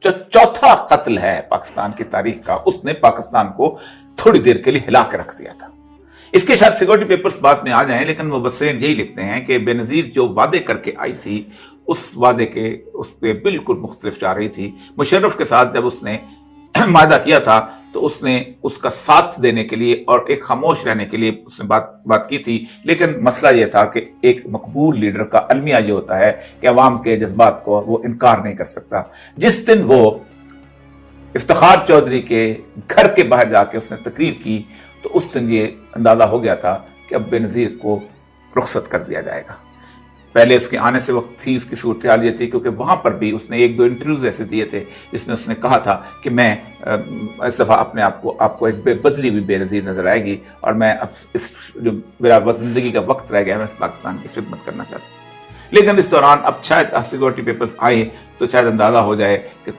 جو چوتھا قتل ہے پاکستان کی تاریخ کا، اس نے پاکستان کو تھوڑی دیر کے لیے ہلا کے رکھ دیا تھا۔ اس کے شاید سیکورٹی پیپرز بعد میں آ جائیں، لیکن مبصرین یہی لکھتے ہیں کہ بے نظیر جو وعدے کر کے آئی تھی، اس وعدے کے اس پہ بالکل مختلف جا رہی تھی۔ مشرف کے ساتھ جب اس نے معاہدہ کیا تھا تو اس نے اس کا ساتھ دینے کے لیے اور ایک خاموش رہنے کے لیے اس نے بات کی تھی، لیکن مسئلہ یہ تھا کہ ایک مقبول لیڈر کا المیہ یہ ہوتا ہے کہ عوام کے جذبات کو وہ انکار نہیں کر سکتا۔ جس دن وہ افتخار چودھری کے گھر کے باہر جا کے اس نے تقریر کی تو اس دن یہ اندازہ ہو گیا تھا کہ اب بے نظیر کو رخصت کر دیا جائے گا۔ پہلے اس کے آنے سے وقت تھی، اس کی صورتحال یہ تھی کیونکہ وہاں پر بھی اس نے ایک دو انٹرویوز ایسے دیے تھے جس میں اس نے کہا تھا کہ میں اس دفعہ اپنے آپ کو ایک بدلی ہوئی بے نظیر نظر آئے گی، اور میں اب اس جو میرا زندگی کا وقت رہ گیا میں اس پاکستان کی خدمت کرنا چاہتا ہوں۔ لیکن اس دوران اب شاید سیکورٹی پیپرز آئے تو شاید اندازہ ہو جائے کہ